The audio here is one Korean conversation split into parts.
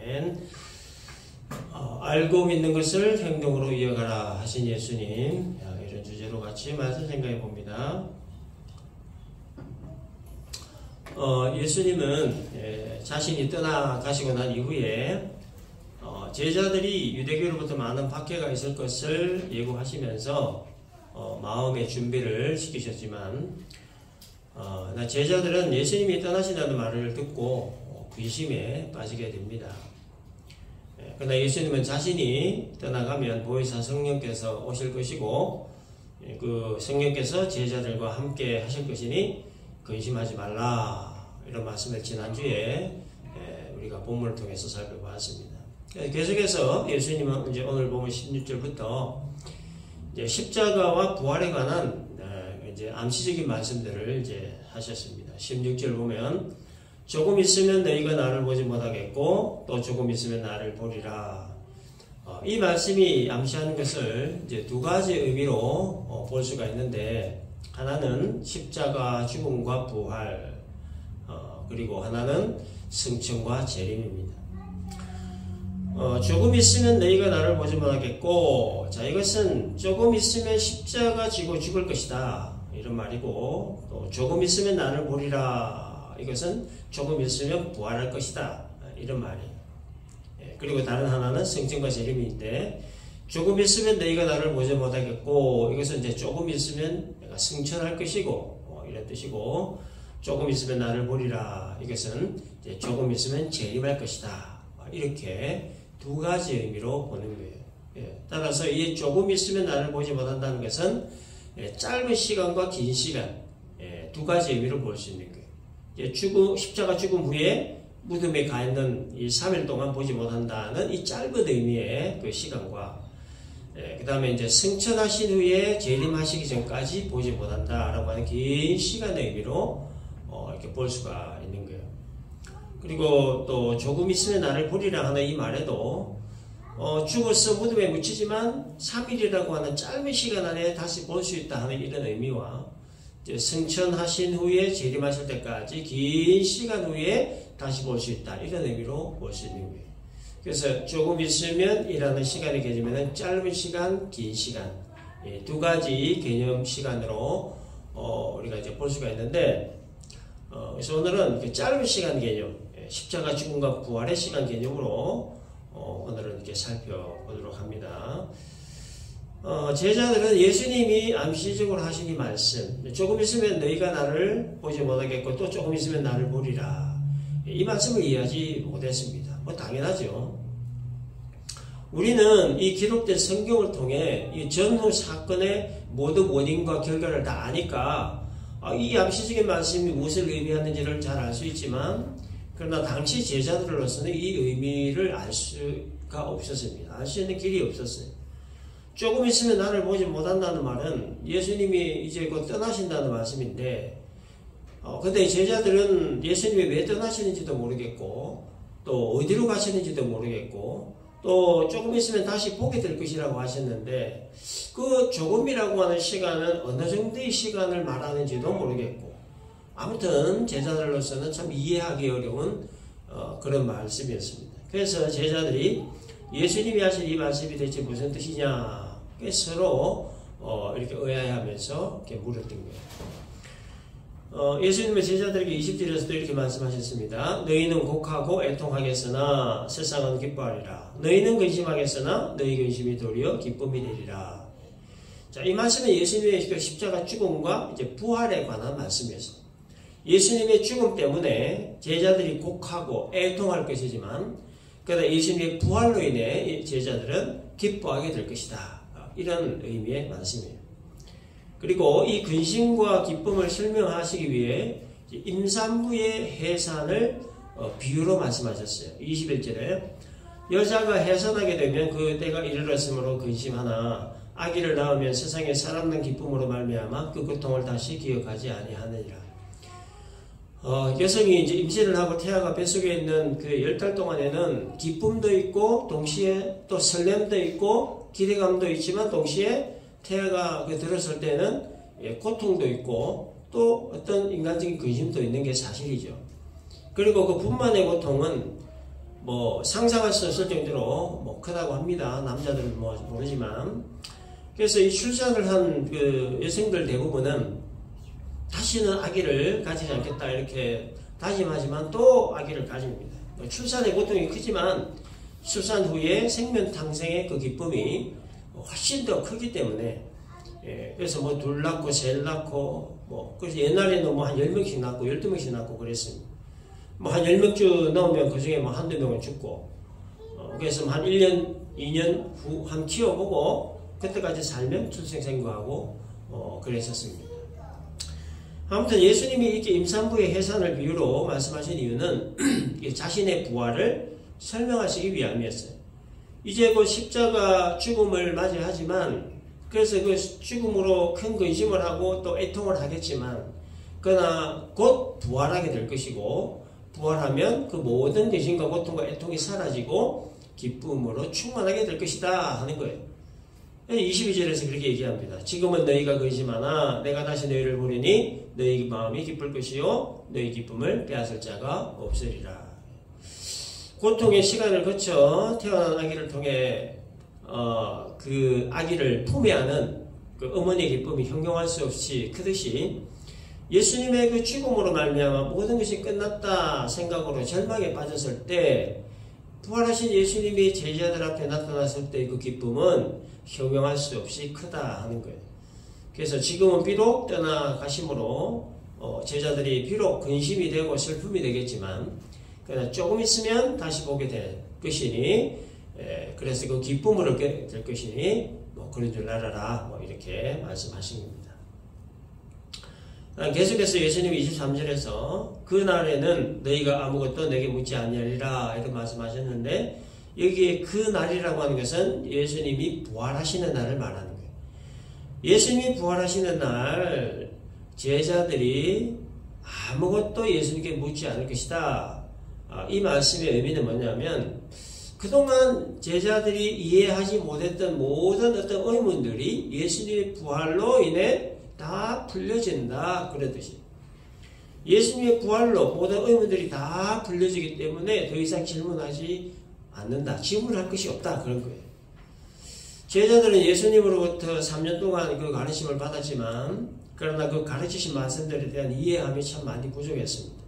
아멘. 알고 믿는 것을 행동으로 이어가라 하신 예수님, 이런 주제로 같이 말씀 생각해 봅니다. 예수님은 자신이 떠나가시고 난 이후에 제자들이 유대교로부터 많은 박해가 있을 것을 예고하시면서 마음의 준비를 시키셨지만 제자들은 예수님이 떠나신다는 말을 듣고 근심에 빠지게 됩니다. 그러나 예수님은 자신이 떠나가면 보혜사 성령께서 오실 것이고 그 성령께서 제자들과 함께 하실 것이니 근심하지 말라, 이런 말씀을 지난주에 우리가 본문을 통해서 살펴보았습니다. 계속해서 예수님은 이제 오늘 보면 16절부터 이제 십자가와 부활에 관한 이제 암시적인 말씀들을 이제 하셨습니다. 16절 보면 조금 있으면 너희가 나를 보지 못하겠고 또 조금 있으면 나를 보리라. 이 말씀이 암시하는 것을 이제 두 가지 의미로 볼 수가 있는데, 하나는 십자가 죽음과 부활, 그리고 하나는 승천과 재림입니다. 조금 있으면 너희가 나를 보지 못하겠고, 자, 이것은 조금 있으면 십자가 지고 죽을 것이다, 이런 말이고, 또 조금 있으면 나를 보리라, 이것은 조금 있으면 부활할 것이다, 이런 말이에요. 그리고 다른 하나는 승천과 재림인데, 조금 있으면 너희가 나를 보지 못하겠고, 이것은 이제 조금 있으면 내가 승천할 것이고, 이런 뜻이고, 조금 있으면 나를 보리라, 이것은 이제 조금 있으면 재림할 것이다, 이렇게 두 가지 의미로 보는 거예요. 따라서 이 조금 있으면 나를 보지 못한다는 것은 짧은 시간과 긴 시간, 두 가지 의미로 볼 수 있는 거예요. 십자가 죽음 후에 무덤에 가 있는 이 3일 동안 보지 못한다는 이 짧은 의미의 그 시간과, 그 다음에 이제 승천하신 후에 재림하시기 전까지 보지 못한다라고 하는 긴 시간의 의미로 이렇게 볼 수가 있는 거예요. 그리고 또 조금 있으면 나를 보리라 하는 이 말에도 죽어서 무덤에 묻히지만 3일이라고 하는 짧은 시간 안에 다시 볼 수 있다 하는 이런 의미와, 이제 승천하신 후에 재림하실 때까지 긴 시간 후에 다시 볼 수 있다, 이런 의미로 볼 수 있는 거예요. 그래서 조금 있으면 이라는 시간의 개념에는 짧은 시간, 긴 시간, 두 가지 개념 시간으로 우리가 이제 볼 수가 있는데, 그래서 오늘은 짧은 시간 개념, 십자가 죽음과 부활의 시간 개념으로 오늘은 이렇게 살펴보도록 합니다. 제자들은 예수님이 암시적으로 하신 이 말씀, 조금 있으면 너희가 나를 보지 못하겠고 또 조금 있으면 나를 보리라, 이 말씀을 이해하지 못했습니다. 당연하죠. 우리는 이 기록된 성경을 통해 이 전후 사건의 모든 원인과 결과를 다 아니까 이 암시적인 말씀이 무엇을 의미하는지를 잘 알 수 있지만, 그러나 당시 제자들로서는 이 의미를 알 수가 없었습니다. 알 수 있는 길이 없었어요. 조금 있으면 나를 보지 못한다는 말은 예수님이 이제 곧 떠나신다는 말씀인데, 근데 제자들은 예수님이 왜 떠나시는지도 모르겠고, 또 어디로 가시는지도 모르겠고, 또 조금 있으면 다시 보게 될 것이라고 하셨는데, 그 조금이라고 하는 시간은 어느 정도의 시간을 말하는지도 모르겠고, 아무튼 제자들로서는 참 이해하기 어려운 그런 말씀이었습니다. 그래서 제자들이 예수님이 하신 이 말씀이 대체 무슨 뜻이냐, 서로 이렇게 의아해하면서 이렇게 물었던 거예요. 예수님은 제자들에게 20절에서도 이렇게 말씀하셨습니다. 너희는 곡하고 애통하겠으나 세상은 기뻐하리라. 너희는 근심하겠으나 너희 근심이 도리어 기쁨이 되리라. 자, 이 말씀은 예수님의 십자가 죽음과 이제 부활에 관한 말씀이었습니다. 예수님의 죽음 때문에 제자들이 곡하고 애통할 것이지만, 그러나 예수님의 부활로 인해 제자들은 기뻐하게 될 것이다, 이런 의미의 말씀이에요. 그리고 이 근심과 기쁨을 설명하시기 위해 임산부의 해산을 비유로 말씀하셨어요. 21절에 여자가 해산하게 되면 그 때가 이르렀으므로 근심하나 아기를 낳으면 세상에 살았는 기쁨으로 말미암아 그 고통을 다시 기억하지 아니하느니라. 여성이 이제 임신을 하고 태아가 뱃속에 있는 그 10달 동안에는 기쁨도 있고 동시에 또 설렘도 있고 기대감도 있지만 동시에 태아가 들었을 때는 고통도 있고 또 어떤 인간적인 근심도 있는 게 사실이죠. 그리고 그 분만의 고통은 뭐 상상할 수 없을 정도로 뭐 크다고 합니다. 남자들은 뭐 모르지만. 그래서 이 출산을 한 그 여성들 대부분은 다시는 아기를 가지지 않겠다 이렇게 다짐하지만 또 아기를 가집니다. 출산의 고통이 크지만 출산 후에 생명 탄생의 그 기쁨이 훨씬 더 크기 때문에, 그래서 뭐 둘 낳고 셋 낳고 뭐 그래서 옛날에는 뭐 한 10명씩 낳고 12명씩 낳고 그랬습니다. 뭐 한 10명쯤 나오면 그 중에 뭐 한두 명은 죽고, 그래서 한 1년 2년 후 한 키워보고 그때까지 살면 출생 생고하고 그랬었습니다. 아무튼 예수님이 이렇게 임산부의 해산을 비유로 말씀하신 이유는 자신의 부활을 설명하시기 위함이었어요. 이제 그 십자가 죽음을 맞이하지만, 그래서 그 죽음으로 큰 근심을 하고 또 애통을 하겠지만, 그러나 곧 부활하게 될 것이고, 부활하면 그 모든 근심과 고통과 애통이 사라지고 기쁨으로 충만하게 될 것이다 하는 거예요. 22절에서 그렇게 얘기합니다. 지금은 너희가 근심하나 내가 다시 너희를 보리니 너희 마음이 기쁠 것이요 너희 기쁨을 빼앗을 자가 없으리라. 고통의 시간을 거쳐 태어난 아기를 통해 그 아기를 품에 안은 그 어머니의 기쁨이 형용할 수 없이 크듯이, 예수님의 그 죽음으로 말미암아 모든 것이 끝났다 생각으로 절망에 빠졌을 때 부활하신 예수님이 제자들 앞에 나타났을 때 그 기쁨은 형용할 수 없이 크다 하는 거예요. 그래서 지금은 비록 떠나가심으로 제자들이 비록 근심이 되고 슬픔이 되겠지만, 그러나 조금 있으면 다시 보게 될 것이니, 그래서 그 기쁨을 얻게 될 것이니 뭐 그런 줄 알아라, 뭐 이렇게 말씀하신 겁니다. 계속해서 예수님이 23절에서 그날에는 너희가 아무것도 내게 묻지 아니하리라 이렇게 말씀하셨는데, 여기에 그 날이라고 하는 것은 예수님이 부활하시는 날을 말하는 거예요. 예수님이 부활하시는 날 제자들이 아무것도 예수님께 묻지 않을 것이다. 이 말씀의 의미는 뭐냐면, 그동안 제자들이 이해하지 못했던 모든 어떤 의문들이 예수님의 부활로 인해 다 풀려진다 그런 뜻이에요. 예수님의 부활로 모든 의문들이 다 풀려지기 때문에 더 이상 질문하지 않는다. 질문할 것이 없다 그런 거예요. 제자들은 예수님으로부터 3년 동안 그 가르침을 받았지만, 그러나 그 가르치신 말씀들에 대한 이해함이 참 많이 부족했습니다.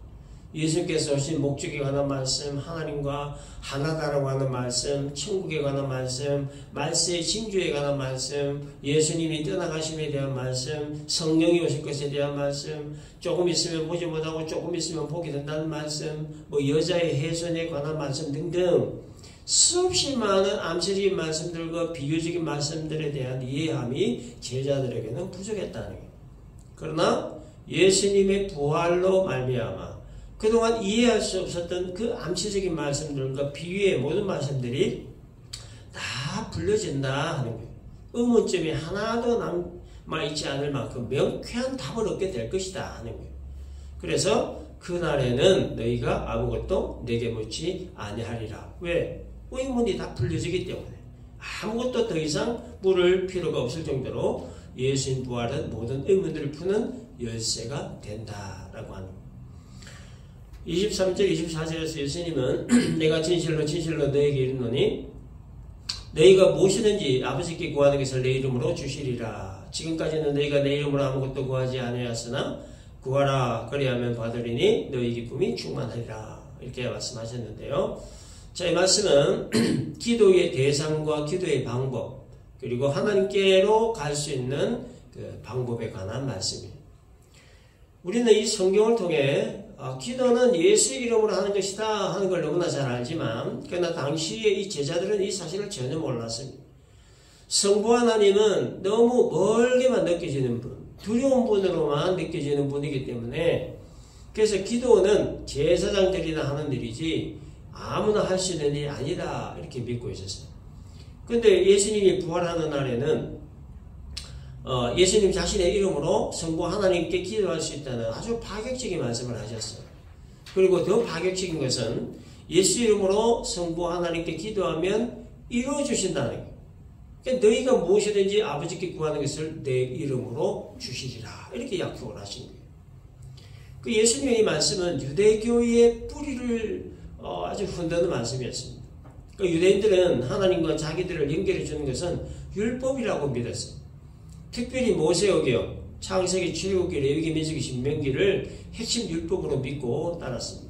예수님께서 오신 목적에 관한 말씀, 하나님과 하나다라고 하는 말씀, 천국에 관한 말씀, 말세의 징조에 관한 말씀, 예수님이 떠나가심에 대한 말씀, 성령이 오실 것에 대한 말씀, 조금 있으면 보지 못하고 조금 있으면 보게 된다는 말씀, 뭐 여자의 혜선에 관한 말씀 등등 수없이 많은 암시적인 말씀들과 비유적인 말씀들에 대한 이해함이 제자들에게는 부족했다는 거예요. 그러나 예수님의 부활로 말미암아 그동안 이해할 수 없었던 그 암시적인 말씀들과 비유의 모든 말씀들이 다 불려진다 하는 거예요. 의문점이 하나도 남아있지 않을 만큼 명쾌한 답을 얻게 될 것이다 하는 거예요. 그래서 그날에는 너희가 아무것도 내게 묻지 아니하리라. 왜? 의문이 다 풀려지기 때문에 아무것도 더 이상 물을 필요가 없을 정도로 예수님 부활은 모든 의문들을 푸는 열쇠가 된다라고 하는 거예요. 23절 24절에서 예수님은 내가 진실로 진실로 너에게 이르노니 너희가 무엇이든지 아버지께 구하는 것을 내 이름으로 주시리라. 지금까지는 너희가 내 이름으로 아무것도 구하지 아니하였으나 구하라 그리하면 받으리니 너희 기쁨이 충만하리라. 이렇게 말씀하셨는데요. 자, 이 말씀은 기도의 대상과 기도의 방법, 그리고 하나님께로 갈 수 있는 그 방법에 관한 말씀이에요. 우리는 이 성경을 통해 기도는 예수의 이름으로 하는 것이다 하는 걸 너무나 잘 알지만, 그러나 당시에 이 제자들은 이 사실을 전혀 몰랐습니다. 성부 하나님은 너무 멀게만 느껴지는 분, 두려운 분으로만 느껴지는 분이기 때문에, 그래서 기도는 제사장들이나 하는 일이지 아무나 할 수 있는 일이 아니다 이렇게 믿고 있었어요. 근데 예수님이 부활하는 날에는 예수님 자신의 이름으로 성부 하나님께 기도할 수 있다는 아주 파격적인 말씀을 하셨어요. 그리고 더 파격적인 것은 예수 이름으로 성부 하나님께 기도하면 이루어 주신다는 거예요. 그러니까 너희가 무엇이든지 아버지께 구하는 것을 내 이름으로 주시리라 이렇게 약속을 하신 거예요. 그 예수님의 이 말씀은 유대교의 뿌리를 아주 흔드는 말씀이었습니다. 유대인들은 하나님과 자기들을 연결해 주는 것은 율법이라고 믿었어요. 특별히 모세오경, 창세기, 출애굽기, 레위기, 민수기, 신명기를 핵심 율법으로 믿고 따랐습니다.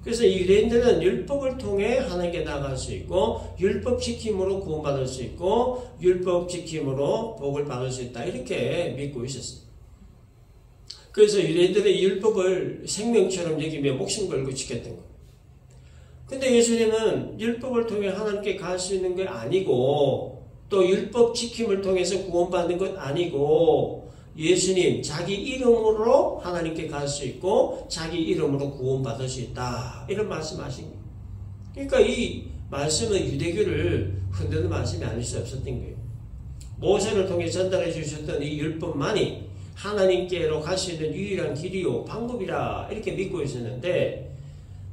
그래서 유대인들은 율법을 통해 하나님께 나아갈 수 있고 율법 지킴으로 구원받을 수 있고 율법 지킴으로 복을 받을 수 있다 이렇게 믿고 있었습니다. 그래서 유대인들의 율법을 생명처럼 여기며 목숨 걸고 지켰던 거예요. 근데 예수님은 율법을 통해 하나님께 갈 수 있는 게 아니고 또 율법 지킴을 통해서 구원받는 것 아니고 예수님 자기 이름으로 하나님께 갈 수 있고 자기 이름으로 구원받을 수 있다 이런 말씀하신 거예요. 그러니까 이 말씀은 유대교를 흔드는 말씀이 아닐 수 없었던 거예요. 모세를 통해 전달해 주셨던 이 율법만이 하나님께로 갈 수 있는 유일한 길이요 방법이라 이렇게 믿고 있었는데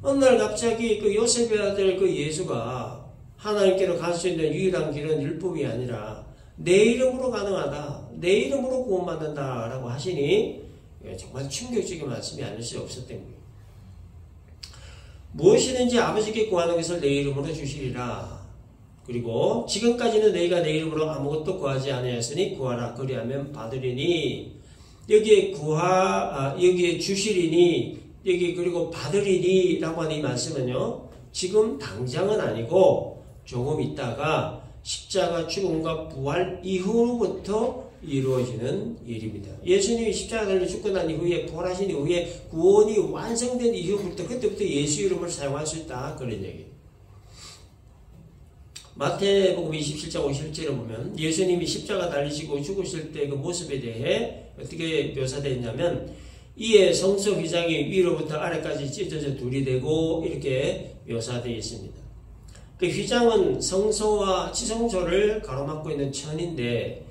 어느 날 갑자기 그 요셉의 아들 그 예수가 하나님께로 갈 수 있는 유일한 길은 율법이 아니라 내 이름으로 가능하다. 내 이름으로 구원받는다 라고 하시니 정말 충격적인 말씀이 아닐 수 없었던 거예요. 무엇이든지 아버지께 구하는 것을 내 이름으로 주시리라. 그리고 지금까지는 너희가 내 이름으로 아무것도 구하지 아니하였으니 구하라. 그리하면 받으리니 여기에 여기에 주시리니 여기 그리고 받으리니 라고 하는 이 말씀은요. 지금 당장은 아니고 조금 있다가 십자가 죽음과 부활 이후부터 이루어지는 일입니다. 예수님이 십자가 달려 죽고 난 이후에 부활하신 이후에 구원이 완성된 이후부터 그때부터 예수 이름을 사용할 수 있다. 그런 얘기예요. 마태복음 27장 57절에 보면 예수님이 십자가 달리시고 죽으실 때 그 모습에 대해 어떻게 묘사되어 있냐면 이에 성소 휘장이 위로부터 아래까지 찢어져 둘이 되고 이렇게 묘사되어 있습니다. 그 휘장은 성소와 지성소를 가로막고 있는 천인데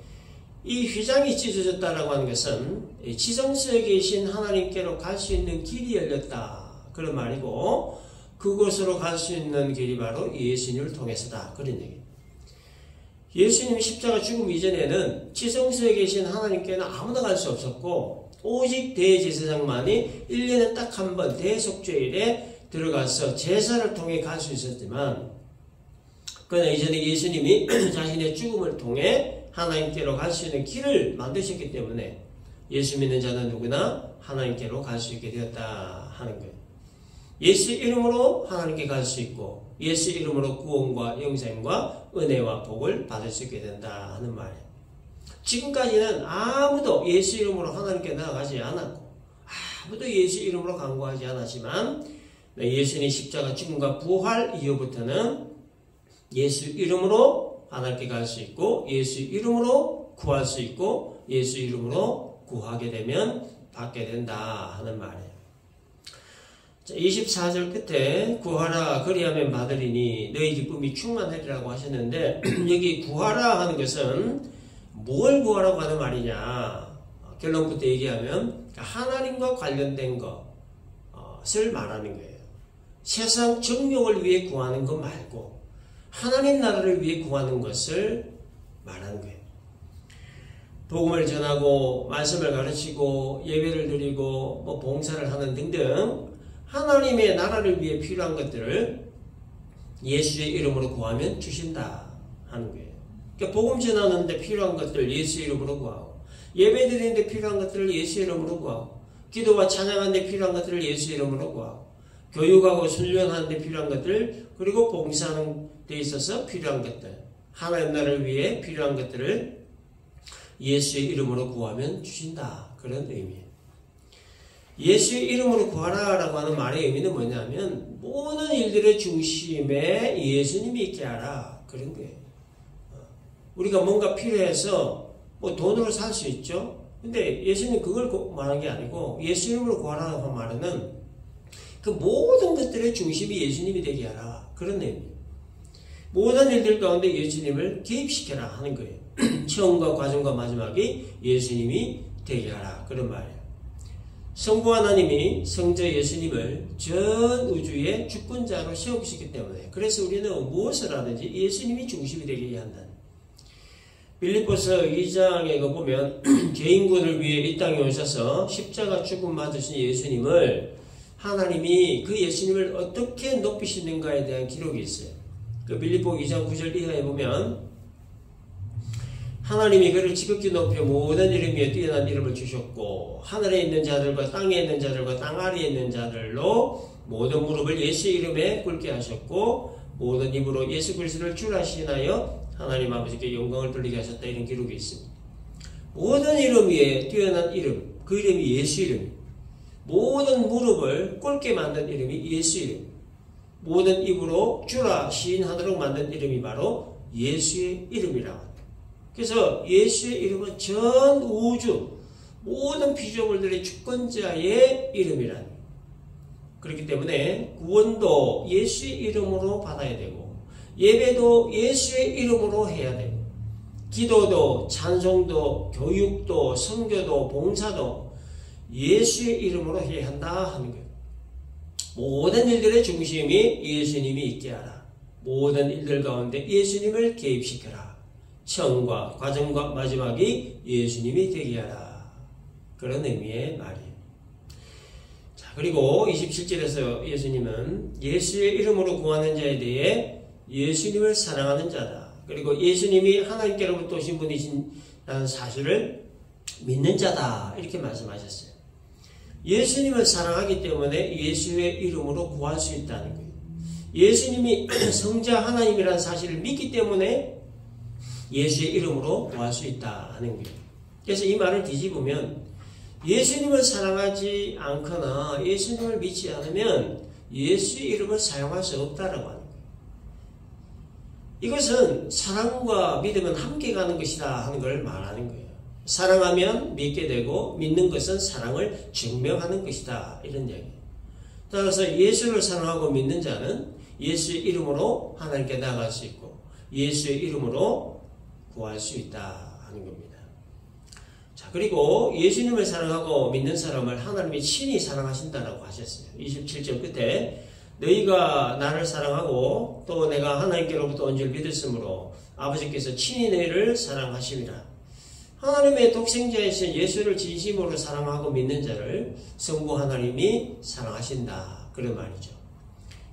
이 휘장이 찢어졌다라고 하는 것은 지성소에 계신 하나님께로 갈 수 있는 길이 열렸다 그런 말이고 그곳으로 갈 수 있는 길이 바로 예수님을 통해서다 그런 얘기예요. 예수님이 십자가 죽음 이전에는 지성소에 계신 하나님께는 아무나 갈 수 없었고 오직 대제사장만이 1년에 딱 한 번 대속죄일에 들어가서 제사를 통해 갈 수 있었지만 그러나 이전에 예수님이 자신의 죽음을 통해 하나님께로 갈 수 있는 길을 만드셨기 때문에 예수 믿는 자는 누구나 하나님께로 갈 수 있게 되었다 하는 거예요. 예수 이름으로 하나님께 갈 수 있고 예수 이름으로 구원과 영생과 은혜와 복을 받을 수 있게 된다 하는 말이에요. 지금까지는 아무도 예수 이름으로 하나님께 나아가지 않았고 아무도 예수 이름으로 간구하지 않았지만 예수님 십자가 죽음과 부활 이후부터는 예수 이름으로 하나님께 갈 수 있고 예수 이름으로 구할 수 있고 예수 이름으로 구하게 되면 받게 된다 하는 말이에요. 24절 끝에 구하라 그리하면 받으리니 너희 기쁨이 충만하리라고 하셨는데 여기 구하라 하는 것은 뭘 구하라고 하는 말이냐 결론부터 얘기하면 하나님과 관련된 것을 말하는 거예요. 세상 정욕을 위해 구하는 것 말고 하나님 나라를 위해 구하는 것을 말하는 거예요. 복음을 전하고 말씀을 가르치고 예배를 드리고 봉사를 하는 등등 하나님의 나라를 위해 필요한 것들을 예수의 이름으로 구하면 주신다 하는 거예요. 그러니까 복음 전하는데 필요한 것들 예수 이름으로 구하고 예배 드리는데 필요한 것들을 예수 이름으로 구하고 기도와 찬양하는데 필요한 것들을 예수 이름으로 구하고 교육하고 훈련하는 데 필요한 것들 그리고 봉사하는 데 있어서 필요한 것들 하나님 나라를 위해 필요한 것들을 예수의 이름으로 구하면 주신다 그런 의미예요. 예수의 이름으로 구하라 라고 하는 말의 의미는 뭐냐면 모든 일들의 중심에 예수님이 있게 하라 그런 거예요. 우리가 뭔가 필요해서 돈으로 살 수 있죠. 근데 예수님 그걸 말한 게 아니고 예수 이름으로 구하라고 하는 말은 그 모든 것들의 중심이 예수님이 되게 하라 그런 의미예요. 모든 일들 가운데 예수님을 개입시켜라 하는 거예요. 처음과 과정과 마지막이 예수님이 되게 하라 그런 말이에요. 성부 하나님이 성자 예수님을 전 우주의 주권자로 세우시기 때문에 그래서 우리는 무엇을 하든지 예수님이 중심이 되게 한다. 빌립보서 2장에 보면 죄인군을 위해 이 땅에 오셔서 십자가 죽음 맞으신 예수님을 하나님이 그 예수님을 어떻게 높이시는가에 대한 기록이 있어요. 그 빌립보 2장 9절 이하에 보면 하나님이 그를 지극히 높여 모든 이름 위에 뛰어난 이름을 주셨고 하늘에 있는 자들과 땅에 있는 자들과 땅 아래에 있는 자들로 모든 무릎을 예수의 이름에 꿇게 하셨고 모든 입으로 예수 그리스도를 줄 하시나여 하나님 아버지께 영광을 돌리게 하셨다. 이런 기록이 있습니다. 모든 이름 위에 뛰어난 이름, 그 이름이 예수 이름. 모든 무릎을 꿇게 만든 이름이 예수 이름. 모든 입으로 주라 시인하도록 만든 이름이 바로 예수의 이름이라고 합니다. 그래서 예수의 이름은 전 우주 모든 피조물들의 주권자의 이름이라는 거예요. 그렇기 때문에 구원도 예수의 이름으로 받아야 되고 예배도 예수의 이름으로 해야 되고 기도도 찬송도 교육도 선교도 봉사도 예수의 이름으로 해야 한다 하는 거예요. 모든 일들의 중심이 예수님이 있게 하라. 모든 일들 가운데 예수님을 개입시켜라. 처음과 과정과 마지막이 예수님이 되게 하라. 그런 의미의 말이에요. 자, 그리고 27절에서 예수님은 예수의 이름으로 구하는 자에 대해 예수님을 사랑하는 자다. 그리고 예수님이 하나님께로부터 오신 분이신다는 사실을 믿는 자다. 이렇게 말씀하셨어요. 예수님을 사랑하기 때문에 예수의 이름으로 구할 수 있다는 거예요. 예수님이 성자 하나님이라는 사실을 믿기 때문에 예수의 이름으로 구할 수 있다 하는 거예요. 그래서 이 말을 뒤집으면 예수님을 사랑하지 않거나 예수님을 믿지 않으면 예수의 이름을 사용할 수 없다라고 하는 거예요. 이것은 사랑과 믿음은 함께 가는 것이다 하는 걸 말하는 거예요. 사랑하면 믿게 되고 믿는 것은 사랑을 증명하는 것이다 이런 얘기예요. 따라서 예수를 사랑하고 믿는 자는 예수의 이름으로 하나님께 나아갈 수 있고 예수의 이름으로 구할 수 있다 하는 겁니다. 자, 그리고 예수님을 사랑하고 믿는 사람을 하나님이 친히 사랑하신다라고 하셨어요. 27절 끝에 너희가 나를 사랑하고 또 내가 하나님께로부터 온 줄 믿었으므로 아버지께서 친히 너희를 사랑하심이라. 하나님의 독생자이신 예수를 진심으로 사랑하고 믿는 자를 성부 하나님이 사랑하신다. 그런 말이죠.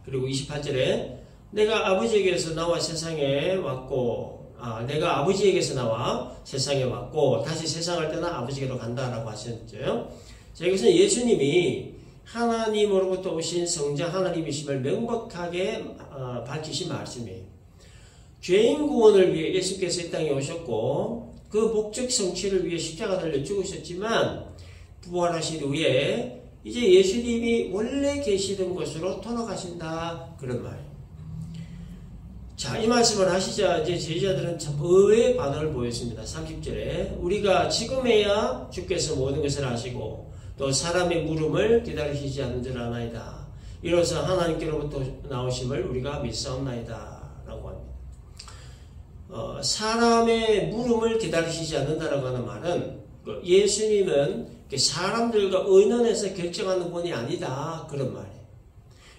그리고 28절에 내가 아버지에게서 나와 세상에 왔고 내가 아버지에게서 나와 세상에 왔고 다시 세상을 떠나 아버지께로 간다라고 하셨죠. 자, 이것은 예수님이 하나님으로부터 오신 성자 하나님이심을 명백하게 밝히신 말씀이에요. 죄인 구원을 위해 예수께서 이 땅에 오셨고 그 목적 성취를 위해 십자가 달려 죽으셨지만 부활하신 후에 이제 예수님이 원래 계시던 곳으로 돌아가신다 그런 말이에요. 자, 이 말씀을 하시자 이제 제자들은 참 의외의 반응을 보였습니다. 30절에 우리가 지금에야 주께서 모든 것을 아시고 또 사람의 물음을 기다리시지 않는 줄 아나이다. 이로써 하나님께로부터 나오심을 우리가 믿사옵나이다 라고 합니다. 사람의 물음을 기다리시지 않는다라고 하는 말은 예수님은 사람들과 의논해서 결정하는 분이 아니다 그런 말이에요.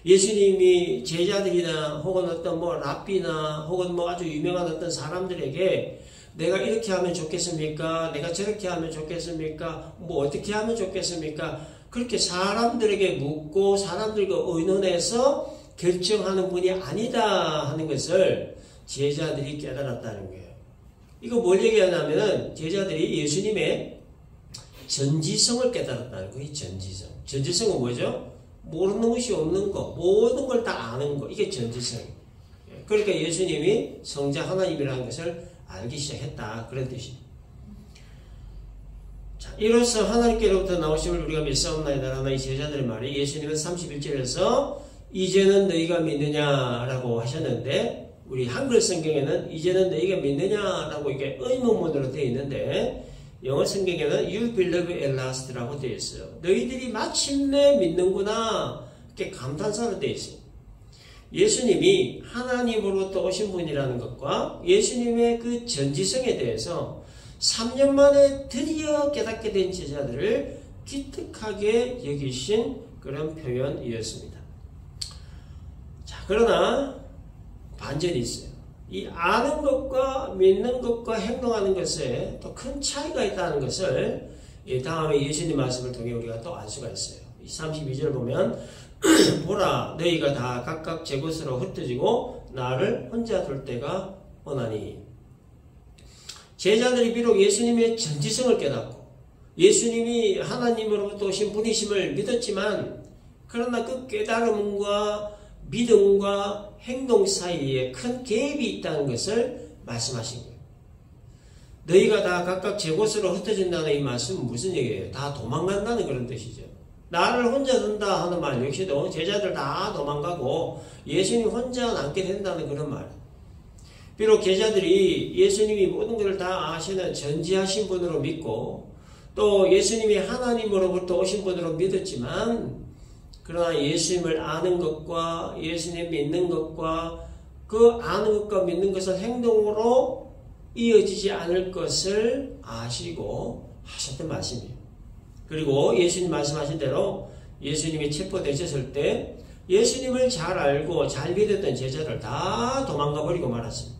예수님이 제자들이나 혹은 어떤 랍비나 혹은 아주 유명한 어떤 사람들에게 내가 이렇게 하면 좋겠습니까? 내가 저렇게 하면 좋겠습니까? 어떻게 하면 좋겠습니까? 그렇게 사람들에게 묻고 사람들과 의논해서 결정하는 분이 아니다 하는 것을 제자들이 깨달았다는 거예요. 이거 뭘 얘기하냐면은 제자들이 예수님의 전지성을 깨달았다는 거예요. 전지성. 전지성은 뭐죠? 모르는 것이 없는 거, 모든 걸 다 아는 거. 이게 전지성이에요. 그러니까 예수님이 성자 하나님이라는 것을 알기 시작했다. 그런 뜻입니다. 자, 이로써 하나님께로부터 나오심을 우리가 믿사옵나이다라는 이 제자들의 말이 예수님은 31절에서 이제는 너희가 믿느냐라고 하셨는데 우리 한글 성경에는 이제는 너희가 믿느냐라고 이게 의문문으로 되어 있는데 영어 성경에는 You believe at last라고 되어 있어요. 너희들이 마침내 믿는구나. 이렇게 감탄사로 되어 있어요. 예수님이 하나님으로부터 오신 분이라는 것과 예수님의 그 전지성에 대해서 3년 만에 드디어 깨닫게 된 제자들을 기특하게 여기신 그런 표현이었습니다. 자, 그러나 반전이 있어요. 이 아는 것과 믿는 것과 행동하는 것에 또 큰 차이가 있다는 것을 다음에 예수님 말씀을 통해 우리가 또 알 수가 있어요. 32절 보면 보라 너희가 다 각각 제 곳으로 흩어지고 나를 혼자 둘 때가 오나니. 제자들이 비록 예수님의 전지성을 깨닫고 예수님이 하나님으로부터 오신 분이심을 믿었지만 그러나 그 깨달음과 믿음과 행동 사이에 큰 갭이 있다는 것을 말씀하신 거예요. 너희가 다 각각 제 곳으로 흩어진다는 이 말씀은 무슨 얘기예요? 다 도망간다는 그런 뜻이죠. 나를 혼자 둔다 하는 말 역시도 제자들 다 도망가고 예수님 혼자 남게 된다는 그런 말. 비록 제자들이 예수님이 모든 것을 다 아시는 전지하신 분으로 믿고 또 예수님이 하나님으로부터 오신 분으로 믿었지만 그러나 예수님을 아는 것과 예수님 믿는 것과 그 아는 것과 믿는 것은 행동으로 이어지지 않을 것을 아시고 하셨던 말씀이에요. 그리고 예수님 말씀하신 대로 예수님이 체포되셨을 때 예수님을 잘 알고 잘 믿었던 제자들 다 도망가 버리고 말았습니다.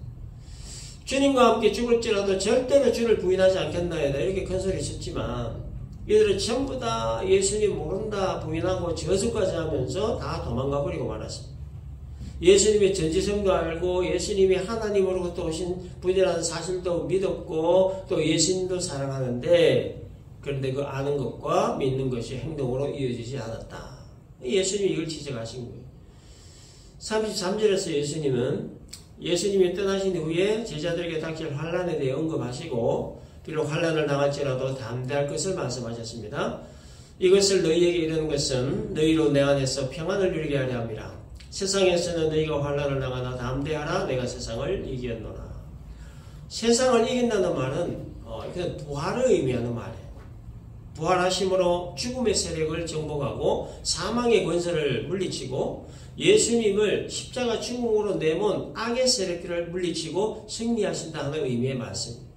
주님과 함께 죽을지라도 절대로 주를 부인하지 않겠나이다 이렇게 큰소리 쳤지만 이들은 전부 다 예수님 모른다 부인하고 저주까지 하면서 다 도망가 버리고 말았습니다. 예수님의 전지성도 알고 예수님이 하나님으로부터 오신 분이라는 사실도 믿었고 또 예수님도 사랑하는데 그런데 그 아는 것과 믿는 것이 행동으로 이어지지 않았다. 예수님이 이걸 지적하신 거예요. 33절에서 예수님이 떠나신 후에 제자들에게 닥칠 환난에 대해 언급하시고 비록 환난을 당할지라도 담대할 것을 말씀하셨습니다. 이것을 너희에게 이르는 것은 너희로 내 안에서 평안을 누리게 하려 함이라. 세상에서는 너희가 환난을 당하나 담대하라 내가 세상을 이겼노라. 세상을 이긴다는 말은 이건 부활을 의미하는 말이에요. 부활하심으로 죽음의 세력을 정복하고 사망의 권세를 물리치고 예수님을 십자가 죽음으로 내몬 악의 세력들을 물리치고 승리하신다는 의미의 말씀입니다.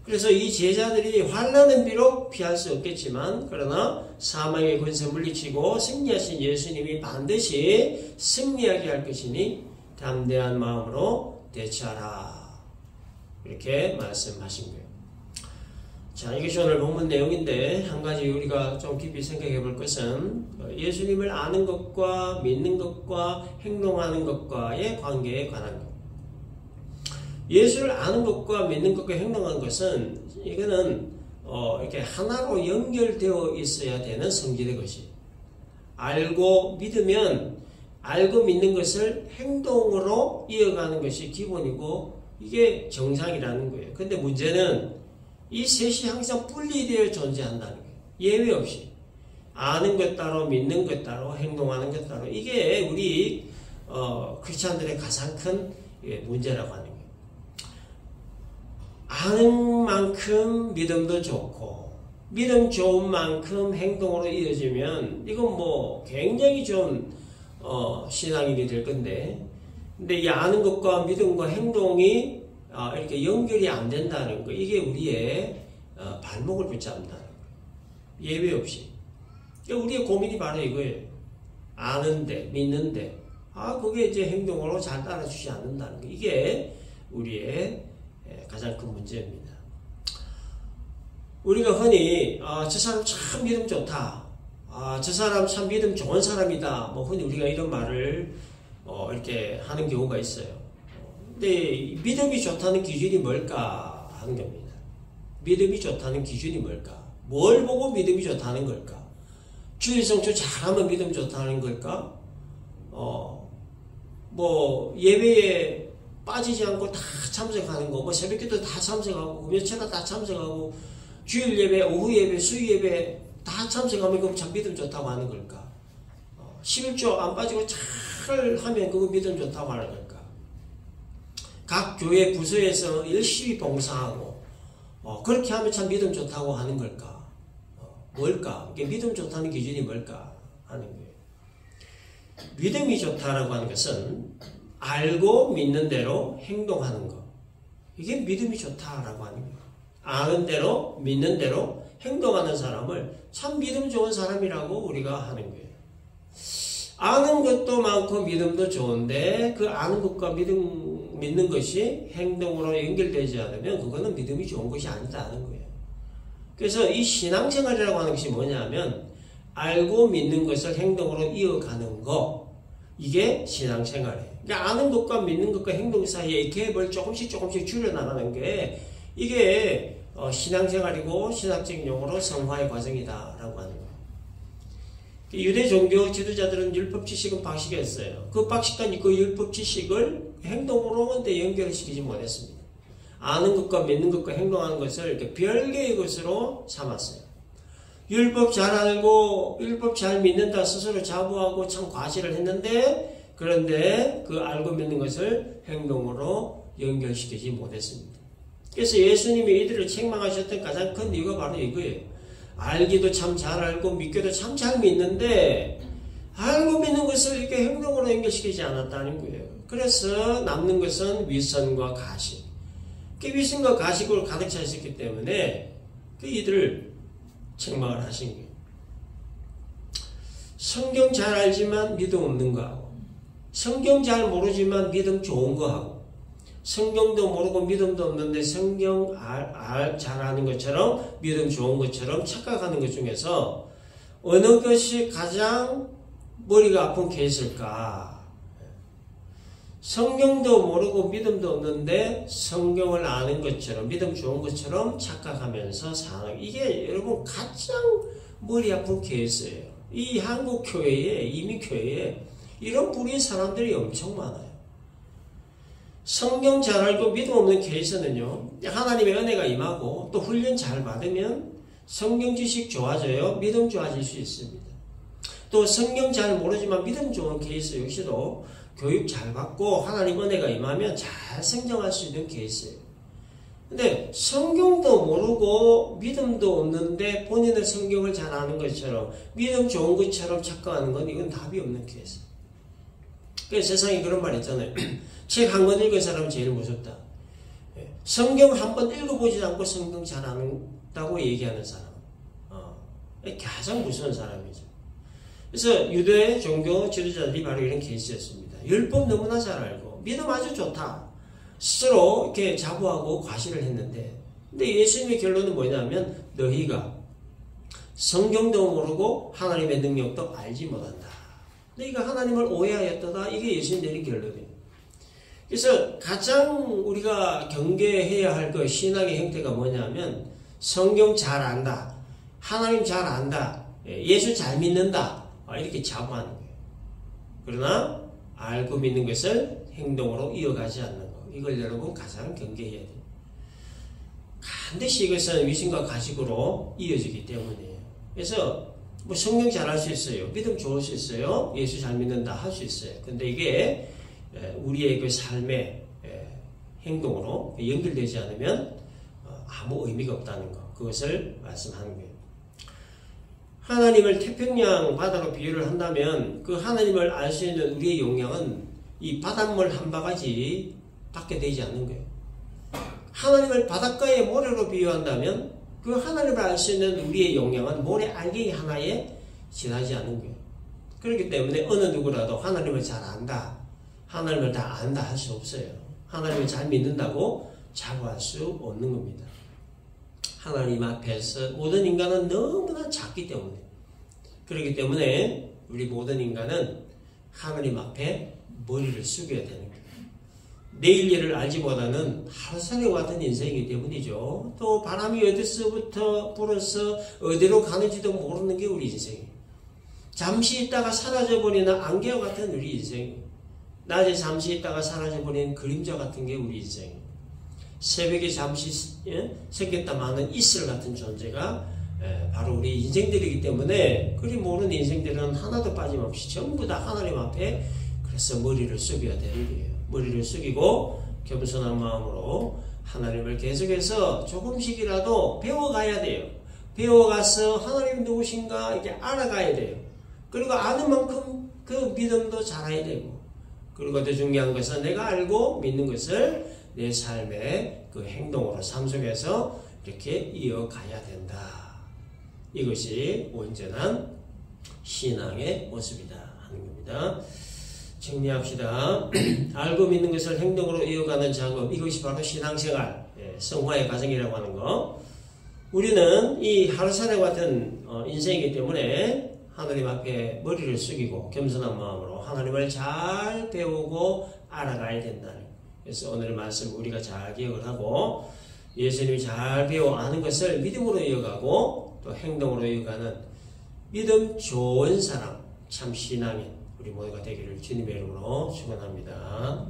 그래서 이 제자들이 환난은 비록 피할 수 없겠지만 그러나 사망의 권세 물리치고 승리하신 예수님이 반드시 승리하게 할 것이니 담대한 마음으로 대처하라. 이렇게 말씀하신 거예요. 자, 이것이 오늘 본문 내용인데 한 가지 우리가 좀 깊이 생각해 볼 것은 예수님을 아는 것과 믿는 것과 행동하는 것과의 관계에 관한 것. 예수를 아는 것과 믿는 것과 행동하는 것은 이거는 이렇게 하나로 연결되어 있어야 되는 성질의 것이. 알고 믿으면 알고 믿는 것을 행동으로 이어가는 것이 기본이고 이게 정상이라는 거예요. 근데 문제는 이 셋이 항상 분리되어 존재한다는 거예요. 예외 없이. 아는 것 따로 믿는 것 따로 행동하는 것 따로. 이게 우리 크리스찬들의 가장 큰 문제라고 하는 거예요. 아는 만큼 믿음도 좋고 믿음 좋은 만큼 행동으로 이어지면 이건 뭐 굉장히 좀 신앙인이 될 건데 근데 이 아는 것과 믿음과 행동이 이렇게 연결이 안 된다는 거 이게 우리의 발목을 붙잡는다는 거예요. 예외 없이. 우리의 고민이 바로 이거예요. 아는데 믿는데 그게 이제 행동으로 잘 따라주지 않는다는 거 이게 우리의 가장 큰 문제입니다. 우리가 흔히 저 사람 참 믿음 좋다. 저 사람 참 믿음 좋은 사람이다. 뭐 흔히 우리가 이런 말을 이렇게 하는 경우가 있어요. 근데 믿음이 좋다는 기준이 뭘까 하는 겁니다. 믿음이 좋다는 기준이 뭘까? 뭘 보고 믿음이 좋다는 걸까? 주일 성수 잘하면 믿음 좋다는 걸까? 뭐 예배에 빠지지 않고 다 참석하는 거, 뭐 새벽기도 다 참석하고, 금요체다 다 참석하고, 주일 예배, 오후 예배, 수요 예배 다 참석하면 그럼 참 믿음 좋다고 하는 걸까? 11조 안 빠지고 잘 하면 그거 믿음 좋다고 하는 걸까? 각 교회 부서에서 열심히 봉사하고, 그렇게 하면 참 믿음 좋다고 하는 걸까? 뭘까? 이게 믿음 좋다는 기준이 뭘까? 하는 거예요. 믿음이 좋다라고 하는 것은 알고 믿는 대로 행동하는 것. 이게 믿음이 좋다라고 하는 거예요. 아는 대로 믿는 대로 행동하는 사람을 참 믿음 좋은 사람이라고 우리가 하는 거예요. 아는 것도 많고 믿음도 좋은데 그 아는 것과 믿는 것이 행동으로 연결되지 않으면 그거는 믿음이 좋은 것이 아니다는 거예요. 그래서 이 신앙생활이라고 하는 것이 뭐냐면 알고 믿는 것을 행동으로 이어가는 거, 이게 신앙생활이에요. 그러니까 아는 것과 믿는 것과 행동 사이에 갭을 조금씩 줄여나가는 게 이게 신앙생활이고 신학적인 용어로 성화의 과정이다라고 하는 거예요. 유대 종교 지도자들은 율법 지식은 박식했어요. 그 박식한 그 율법 지식을 행동으로 연결시키지 못했습니다. 아는 것과 믿는 것과 행동하는 것을 이렇게 별개의 것으로 삼았어요. 율법 잘 알고 율법 잘 믿는다 스스로 자부하고 참 과시를 했는데, 그런데 그 알고 믿는 것을 행동으로 연결시키지 못했습니다. 그래서 예수님이 이들을 책망하셨던 가장 큰 이유가 바로 이거예요. 알기도 참 잘 알고 믿기도 참 잘 믿는데 알고 믿는 것을 이렇게 행동으로 연결시키지 않았다는 거예요. 그래서 남는 것은 위선과 가식. 그 위선과 가식으로 가득 차 있었기 때문에 이들을 책망을 하신 거예요. 성경 잘 알지만 믿음 없는 거하고, 성경 잘 모르지만 믿음 좋은 거하고, 성경도 모르고 믿음도 없는데 성경 잘 아는 것처럼 믿음 좋은 것처럼 착각하는 것 중에서 어느 것이 가장 머리가 아픈 케이스일까? 성경도 모르고 믿음도 없는데 성경을 아는 것처럼 믿음 좋은 것처럼 착각하면서 사는, 이게 여러분 가장 머리 아픈 케이스예요. 이 한국 교회에, 이민 교회에 이런 부류의 사람들이 엄청 많아요. 성경 잘 알고 믿음 없는 케이스는요, 하나님의 은혜가 임하고 또 훈련 잘 받으면 성경 지식 좋아져요. 믿음 좋아질 수 있습니다. 또 성경 잘 모르지만 믿음 좋은 케이스 역시도 교육 잘 받고 하나님 은혜가 임하면 잘 성장할 수 있는 케이스예요. 근데 성경도 모르고 믿음도 없는데 본인의 성경을 잘 아는 것처럼 믿음 좋은 것처럼 착각하는 건 이건 답이 없는 케이스. 그래서 세상에 그런 말 있잖아요. 책 한 권 읽은 사람은 제일 무섭다. 성경 한 번 읽어보지 않고 성경 잘 안다고 얘기하는 사람. 가장 무서운 사람이죠. 그래서 유대 종교 지도자들이 바로 이런 케이스였습니다. 율법 너무나 잘 알고 믿음 아주 좋다. 스스로 이렇게 자부하고 과시를 했는데, 근데 예수님의 결론은 뭐냐면 너희가 성경도 모르고 하나님의 능력도 알지 못한다. 너희가 하나님을 오해하였다. 이게 예수님 내린 결론이에요. 그래서 가장 우리가 경계해야 할 그 신앙의 형태가 뭐냐면 성경 잘 안다, 하나님 잘 안다, 예수 잘 믿는다, 이렇게 자부하는 거예요. 그러나 알고 믿는 것을 행동으로 이어가지 않는 거, 이걸 여러분 가장 경계해야 돼요. 반드시 이것은 위선과 가식으로 이어지기 때문이에요. 그래서 뭐 성경 잘 할 수 있어요, 믿음 좋을 수 있어요, 예수 잘 믿는다 할 수 있어요. 근데 이게 우리의 그 삶의 행동으로 연결되지 않으면 아무 의미가 없다는 것, 그것을 말씀하는 거예요. 하나님을 태평양 바다로 비유를 한다면 그 하나님을 알 수 있는 우리의 용량은 이 바닷물 한 바가지 밖에 되지 않는 거예요. 하나님을 바닷가의 모래로 비유한다면 그 하나님을 알 수 있는 우리의 용량은 모래 알갱이 하나에 지나지 않는 거예요. 그렇기 때문에 어느 누구라도 하나님을 잘 안다, 하나님을 다 안다 할 수 없어요. 하나님을 잘 믿는다고 자부할 수 없는 겁니다. 하나님 앞에서 모든 인간은 너무나 작기 때문에, 그렇기 때문에 우리 모든 인간은 하나님 앞에 머리를 숙여야 되는 거예요. 내일 일을 알지보다는 하루살이 같은 인생이기 때문이죠. 또 바람이 어디서부터 불어서 어디로 가는지도 모르는 게 우리 인생이에요. 잠시 있다가 사라져버리는 안개와 같은 우리 인생이에요. 낮에 잠시 있다가 사라져버리는 그림자 같은 게 우리 인생이에요. 새벽에 잠시 생겼다 마는 이슬 같은 존재가 바로 우리 인생들이기 때문에, 그리 모르는 인생들은 하나도 빠짐없이 전부 다 하나님 앞에 그래서 머리를 숙여야 되는 거예요. 머리를 숙이고 겸손한 마음으로 하나님을 계속해서 조금씩이라도 배워가야 돼요. 배워가서 하나님 누구신가 이렇게 알아가야 돼요. 그리고 아는 만큼 그 믿음도 잘해야 되고, 그리고 더 중요한 것은 내가 알고 믿는 것을 내 삶의 그 행동으로 삶 속에서 이렇게 이어가야 된다. 이것이 온전한 신앙의 모습이다 하는 겁니다. 정리합시다. 알고 믿는 것을 행동으로 이어가는 작업, 이것이 바로 신앙생활, 성화의 과정이라고 하는 거. 우리는 이 하루살이 같은 인생이기 때문에 하나님 앞에 머리를 숙이고 겸손한 마음으로 하나님을 잘 배우고 알아가야 된다는 거예요. 그래서 오늘 말씀 우리가 잘 기억을 하고 예수님이 잘 배워 아는 것을 믿음으로 이어가고 또 행동으로 이어가는 믿음 좋은 사람, 참 신앙인 우리 모두가 되기를 주님의 이름으로 축원합니다.